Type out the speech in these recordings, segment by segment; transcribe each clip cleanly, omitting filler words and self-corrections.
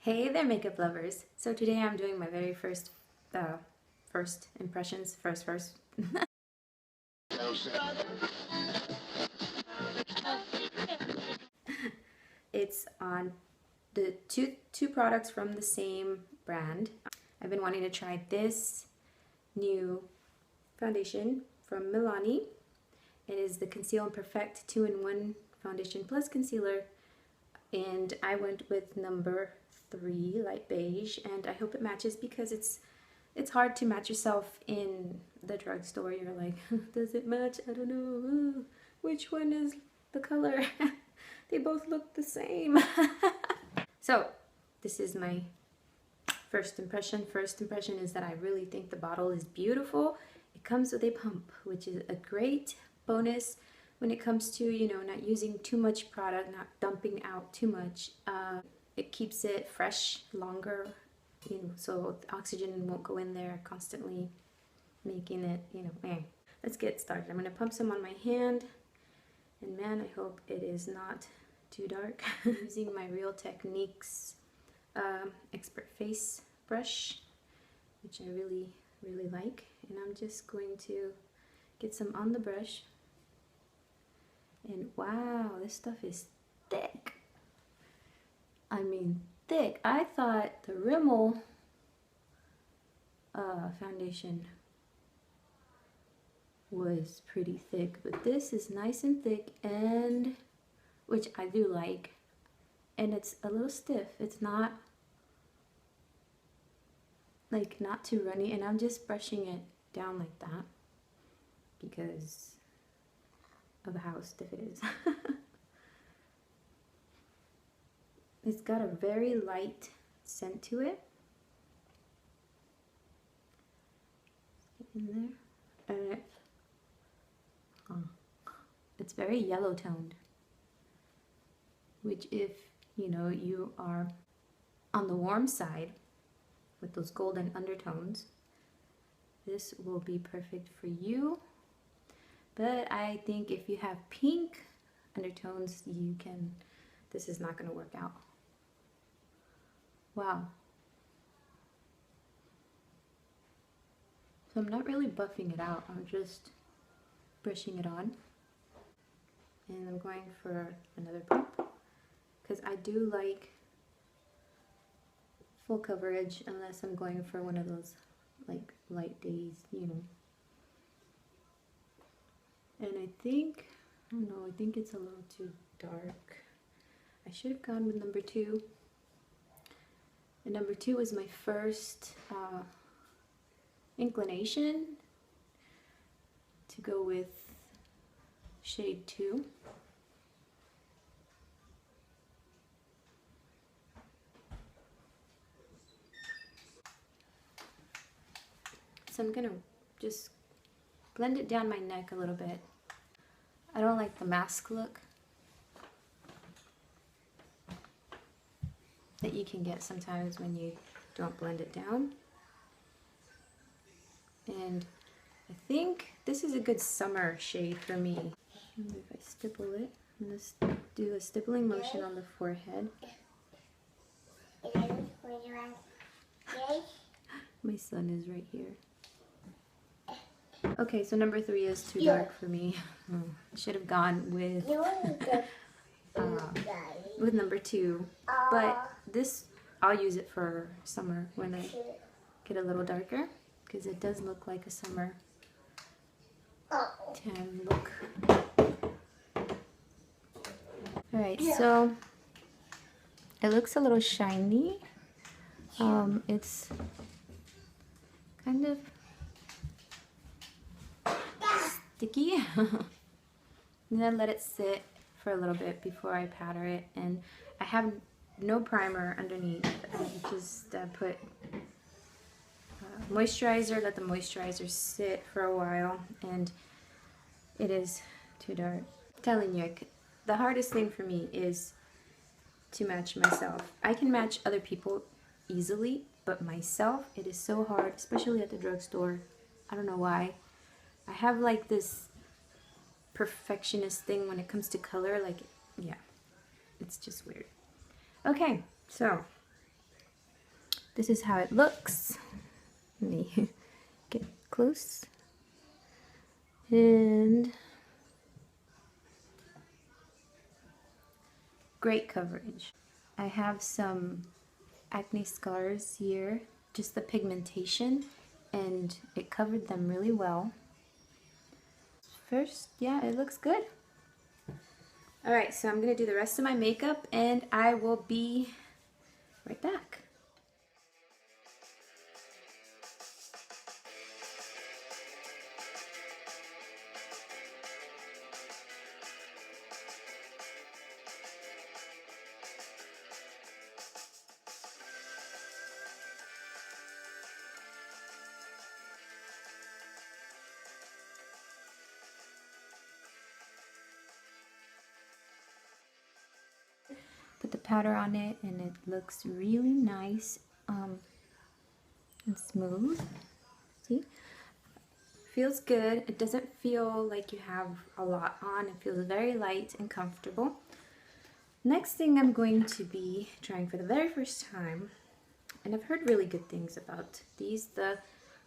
Hey there, makeup lovers. So today I'm doing my very first impressions. It's on the two products from the same brand. I've been wanting to try this new foundation from Milani. It is the Conceal Perfect 2-in-1 foundation plus concealer, and I went with number 3, light beige, and I hope it matches because it's hard to match yourself in the drugstore. You're like, does it match? I don't know. Which one is the color? They both look the same. So this is my first impression. First impression is that I really think the bottle is beautiful. It comes with a pump, which is a great bonus when it comes to, you know, not using too much product, not dumping out too much. It keeps it fresh longer, you know, so the oxygen won't go in there constantly, making it, you know, Let's get started. I'm going to pump some on my hand, and man, I hope it is not too dark. Using my Real Techniques Expert Face brush, which I really like, and I'm just going to get some on the brush. And wow, this stuff is thick. I mean, thick. I thought the Rimmel foundation was pretty thick, but this is nice and thick, and which I do like, and it's a little stiff. It's not like not too runny, and I'm just brushing it down like that because of how stiff it is. It's got a very light scent to it. In there, and it's very yellow toned, which, if you know you are on the warm side with those golden undertones, this will be perfect for you. But I think if you have pink undertones, you can, this is not going to work out. Wow. So I'm not really buffing it out, I'm just brushing it on. And I'm going for another pump because I do like full coverage unless I'm going for one of those like light days, you know. And I think, I don't know, I think it's a little too dark. I should have gone with number 2. And number 2 was my first inclination to go with shade 2. So I'm gonna just blend it down my neck a little bit. I don't like the mask look that you can get sometimes when you don't blend it down. And I think this is a good summer shade for me. If I stipple it, I'm going to do a stippling motion on the forehead. My son is right here. Okay, so number 3 is too dark for me. I should have gone with number 2, but this, I'll use it for summer when I get a little darker, because it does look like a summer tan look. Alright, so it looks a little shiny. It's kind of sticky. I'm gonna let it sit for a little bit before I powder it, and I have no primer underneath. I just put moisturizer, let the moisturizer sit for a while, and it is too dark. I'm telling you, the hardest thing for me is to match myself. I can match other people easily, but myself, it is so hard, especially at the drugstore. I don't know why. I have like this perfectionist thing when it comes to color, like, yeah, it's just weird. Okay, so This is how it looks. Let me get close. And great coverage. I have some acne scars here, just the pigmentation, and it covered them really well. First, yeah, it looks good. Alright, so I'm gonna do the rest of my makeup and I will be right back. Put the powder on it and it looks really nice and smooth. See? Feels good. It doesn't feel like you have a lot on. It feels very light and comfortable. Next thing I'm going to be trying for the very first time, and I've heard really good things about these, the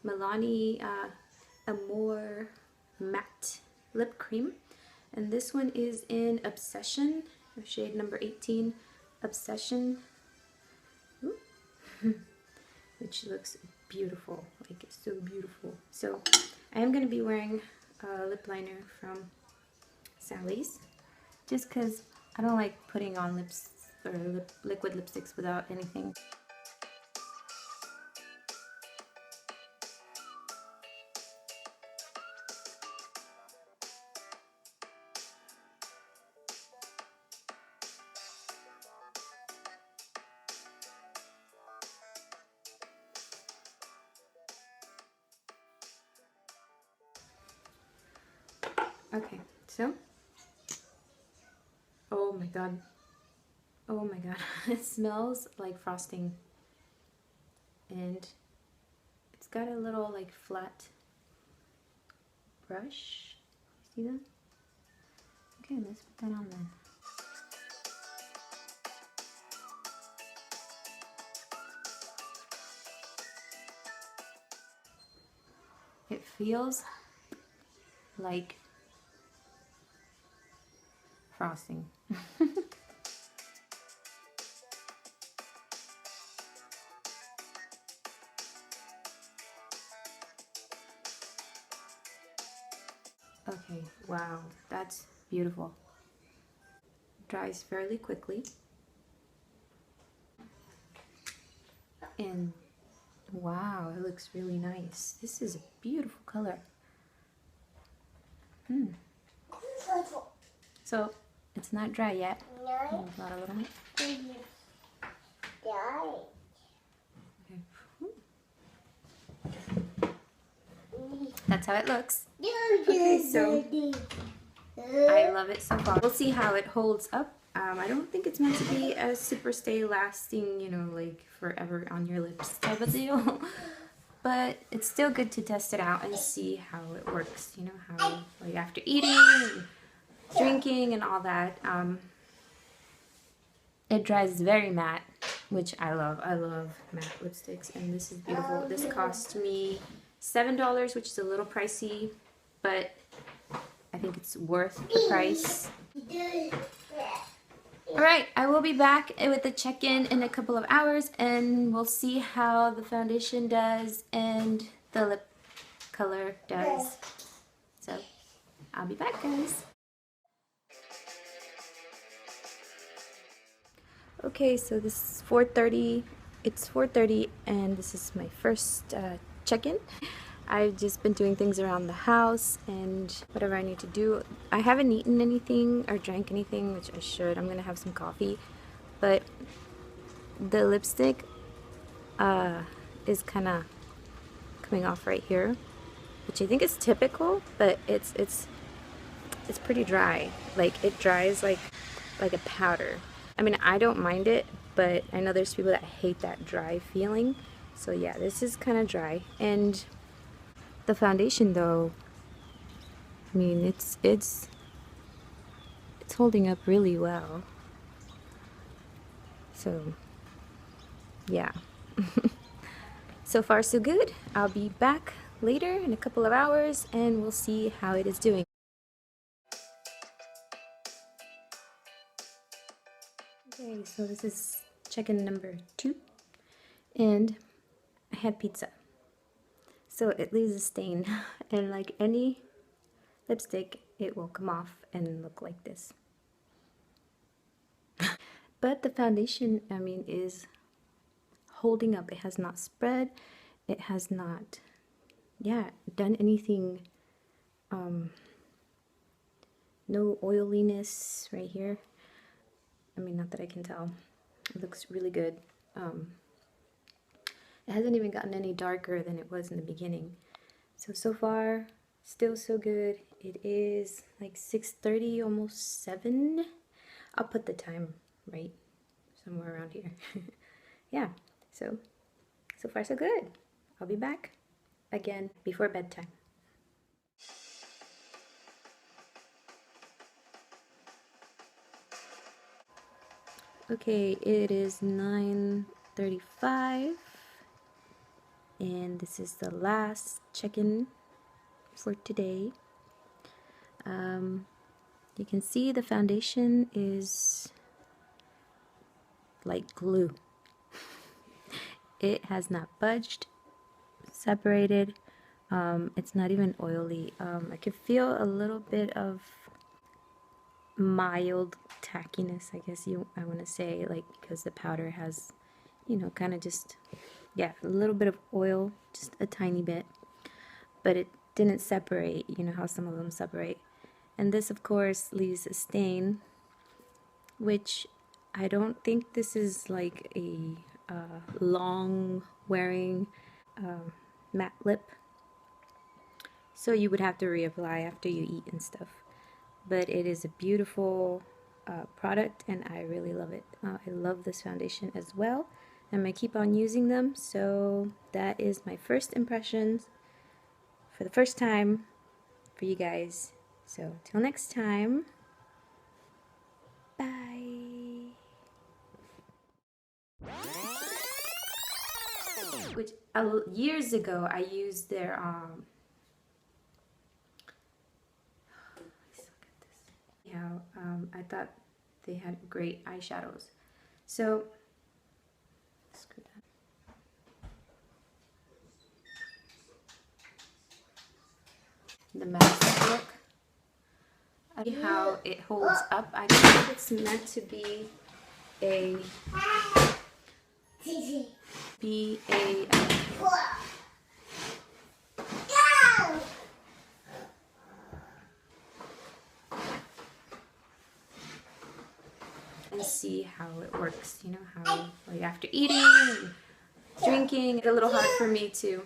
MILANI AMORE Matte Lip Cream. And this one is in Obsession, shade number 18, Obsession, which looks beautiful, like it's so beautiful. So I am going to be wearing a lip liner from Sally's, just because I don't like putting on lips or liquid lipsticks without anything. Okay, so, oh my god, it smells like frosting, and it's got a little like flat brush, see that? Okay, let's put that on then. It feels like frosting. Okay, wow, that's beautiful. Dries fairly quickly. And wow, it looks really nice. This is a beautiful color. So it's not dry yet. Not a little bit. Okay. That's how it looks. Okay, so I love it so far. We'll see how it holds up. I don't think it's meant to be a super stay lasting, you know, like forever on your lips type of deal. But it's still good to test it out and see how it works, you know, how like after eating and drinking and all that. It dries very matte, which I love. I love matte lipsticks, and this is beautiful. This cost me $7, which is a little pricey, but I think it's worth the price. Alright, I will be back with the check-in in a couple of hours, and we'll see how the foundation does and the lip color does. So, I'll be back, guys. Okay, so this is 4:30. It's 4:30, and this is my first check-in. I've just been doing things around the house and whatever I need to do. I haven't eaten anything or drank anything, which I should. I'm gonna have some coffee, but the lipstick is kind of coming off right here, which I think is typical, but it's pretty dry. Like it dries like a powder. I mean, I don't mind it, but I know there's people that hate that dry feeling. So yeah, this is kind of dry. And the foundation though, I mean, it's holding up really well. So yeah. So far so good. I'll be back later in a couple of hours and we'll see how it is doing. Okay, so this is check-in number 2 and I had pizza. So it leaves a stain and like any lipstick it will come off and look like this. But the foundation, I mean, is holding up. It has not spread. It has not, yeah, done anything. No oiliness right here. I mean, not that I can tell. It looks really good. It hasn't even gotten any darker than it was in the beginning. So far, still so good. It is like 6:30, almost 7. I'll put the time right somewhere around here. Yeah, so far so good. I'll be back again before bedtime. Okay, it is 9:35 and this is the last check-in for today. You can see the foundation is like glue. It has not budged, separated. It's not even oily. I could feel a little bit of mild tackiness, I guess I want to say, like, because the powder has, you know, kind of just, yeah, a little bit of oil, just a tiny bit, but it didn't separate, you know how some of them separate. And this, of course, leaves a stain, which I don't think this is like a long wearing matte lip, so you would have to reapply after you eat and stuff. But it is a beautiful product and I really love it. I love this foundation as well. I'm going to keep on using them. So that is my first impressions for the first time for you guys. So till next time, bye. Which years ago I used their I thought they had great eyeshadows. So, screw that. The mask look. I see how it holds up. I think it's meant to be a and see how it works, you know, how like after eating and drinking, it's a little hard for me to